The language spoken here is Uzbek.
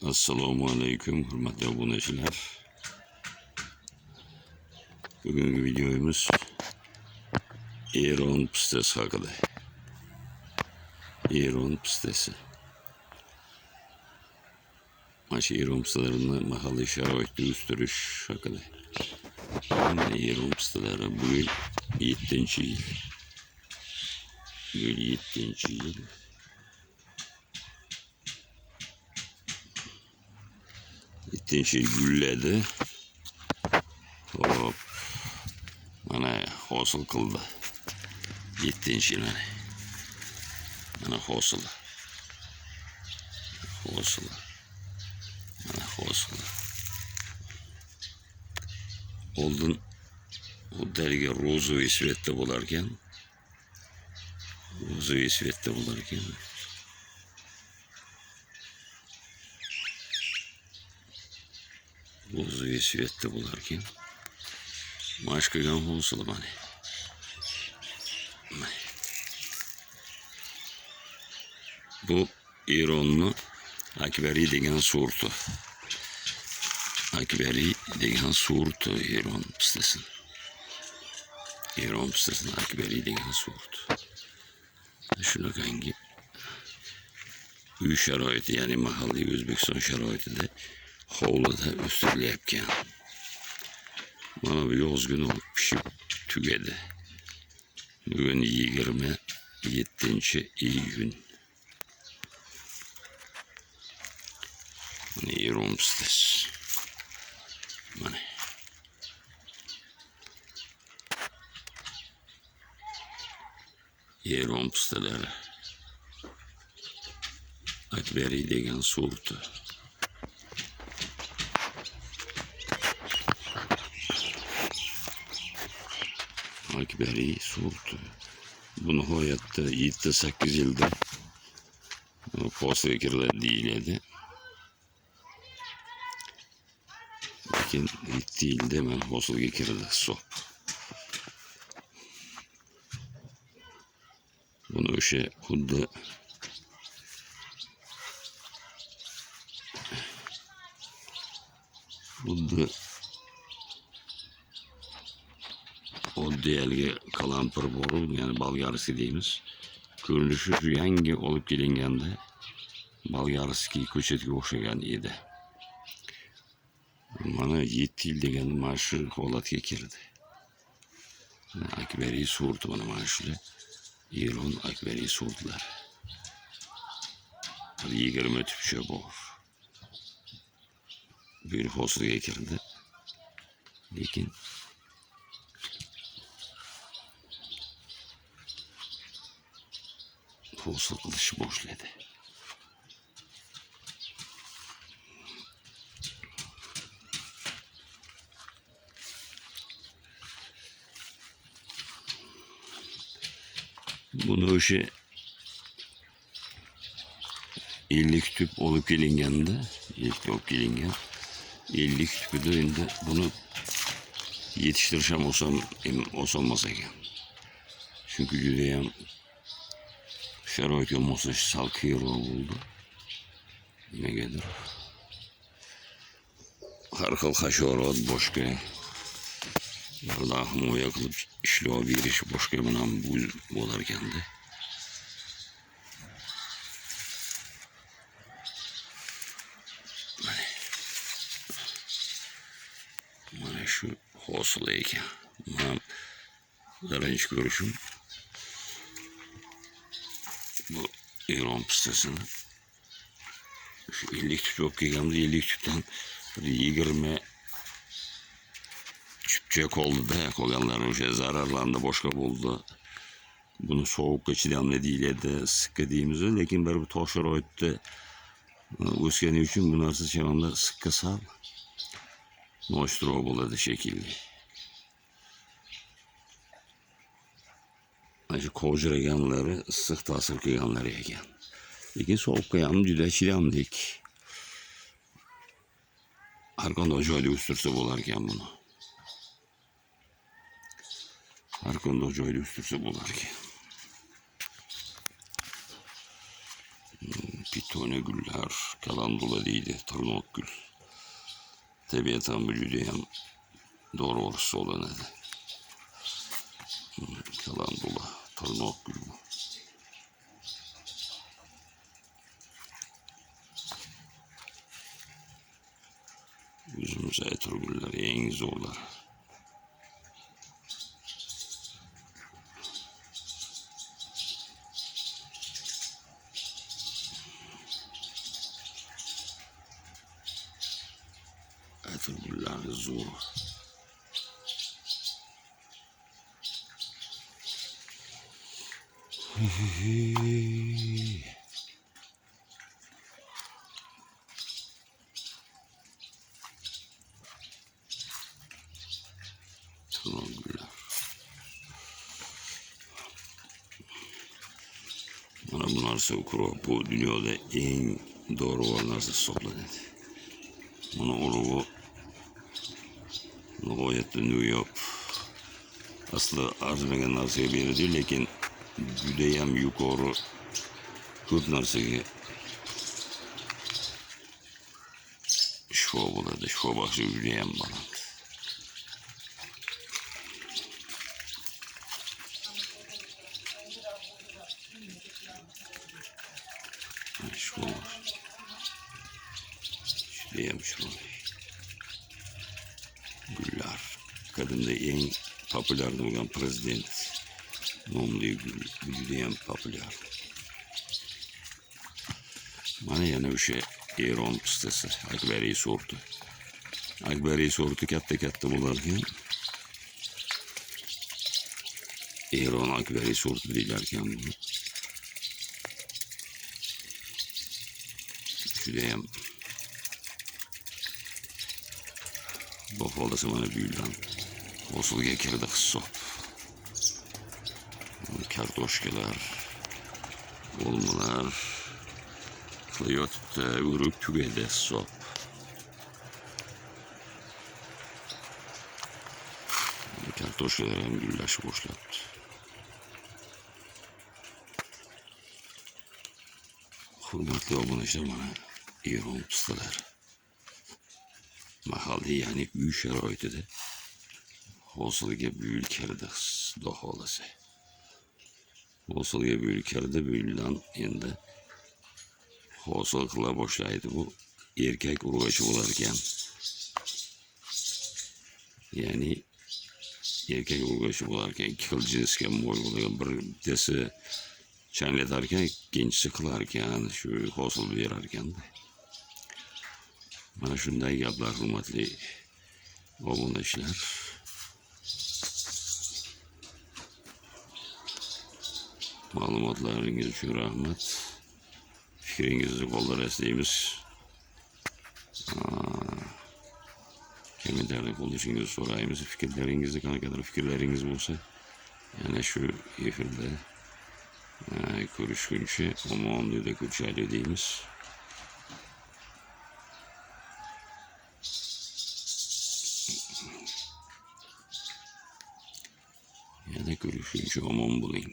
Assalomu alaykum hurmatli obunachilar. Bugungi videomiz Eron pistasi haqida. Eron pistasi. Mana shu Eron pistalarini mahalliy sharoitda o'stirish haqida. Mana Eron pistalari bu yil 7-yil. Bu yil 7-yil. Yettinchi gulladi. Hop. Mana hosil qildi. 7-yil mana. Mana hosil. Mana hosil. Oldin uddaliga rozoviy svetda bo'larkan. Rozoviy svetda bo'larkan. Rozoviy svetda bo'larkan. Mash qilgan hosil mana. Bu Eron'ni Akbari degan sorti. Akbari degan sorti Eron pistasi. Eron pistasini Akbari degan sorti. Shunaqangi uy sharoiti, ya'ni mahalliy O'zbekiston sharoitida hovlida o'stirilayotgan. Mana bu yozguni pishib tugadi. Bugun 27-iyun. Mana Eron pistasi. Mana. Eron pistalari. Akbari degan sorti. Akbari sorti. Bu nihoyatda 7-8 yilda hosilga kiriladi deyiladi. Lekin 7 yilda men hosilga kirildi hisob. Buni o'sha xuddi oddiyalga qalampir borib, ya'ni bolgarskiy deymiz. Ko'rinishi shu yangi olib kelinganda bolgarskiy ko'chatga o'xshagan edi. Mana 7 yil degan mana shu holatga kirdi. Akbari sorti mana shular. Eron Akbari sortlar. 20 tupcha bor. Bir hosilga kirdi. Lekin hosil qilish boshladi. Buni o'sha 50 tüp olib kelinganda, 50 tüpüde endi buni yetiştirish ham osonmas ekan. Chunki juda ham sharoitga moslashish sal qiyinroq bo'ldi. Nimagadir har xil hasharot boshqa himoya qilib ishlov berish boshqa bilan bo'lar ekanda. Mana shu hosil ekan. Men birinchi ko'rishim bu Eron pistasini. Shu 50 tüp olib kelganmiz, 50 tüpdan 20 tüpcha qoldi-da, qolganlari o'sha zararlandi, boshqa bo'ldi. Buni sovuqqa chidamli deyiladi, issiqqa deymiz, lekin bir tosh sharoitda o'sgani uchun bu narsa chamamda issiqqa sal noshtroq bo'ladi shekilli. Mana shu qovjiraganlari issiq ta'sir qilganlari ekan. Lekin sovuqqa ham juda chidamlik. Har qanday joyda o'stirsa bo'lar ekan buni. Har qanday joyda o'stirsa bo'lar ekan. töne güller, kalandula deydi, tırnak gül. Tabiatan bu judayam doğrusu olanadi. Kalandula, tırnak gül bu. Yüzümüze etur güller, en zorlar. Etur güller zor. Tırnak güller. Mana bu narsa bu dünyada en doğru olan narsa hisoblanadi. Mana ulugu nihoyatda no'yob. Asli arzimagan narsaga beradi, lekin judayam yuqori ko'p narsaga shifo bo'ladi. Shifo baxshi judayam baland. Shifo baxshi. Judayam shifo. Gullar. Qadimda eng populyar bo'lgan prezident nomli gul judayam populyar. Mana yana o'sha Eron pistasi, akbariy sorti. Akbariy sorti katta bo'larkan. Eron akbariy sorti deyilarkan. Judayam baholasa mana bu yildan hosilga kirdi hisob. Kartoshkalar, olmalar qilayotibdi, urib tugadi hisob. Kartoshkalar ham gullashib boshlabdi. Hurmatli obunachilar, mana Eron pistalari. Mahalliy, ya'ni uy sharoitida hosilga bu yil kirdi, xudo xohlasa. Hosilga bu yil kirdi, bu yildan endi hosil qila boshlaydi. Bu erkak urg'achi bo'lar ekan. Ya'ni erkak urg'achi bo'lar ekan, ikki xil jinsga mo'l bo'lgan, bittasi changlatar ekan, ikkinchisi qilar ekan, shu hosil berar ekan. Mana shunday gaplar, hurmatli obunachilar. Ma'lumotlaringiz uchun rahmat. Fikringizni qoldirasiz deymiz. Kommentarda qoldirishingizni so'raymiz. Fikrlaringizni, qanaqadir fikrlaringiz bo'lsa, yana shu efirda ko'rishguncha omonlikda ko'rishaylik deymiz. Yana ko'rishguncha omon bo'ling.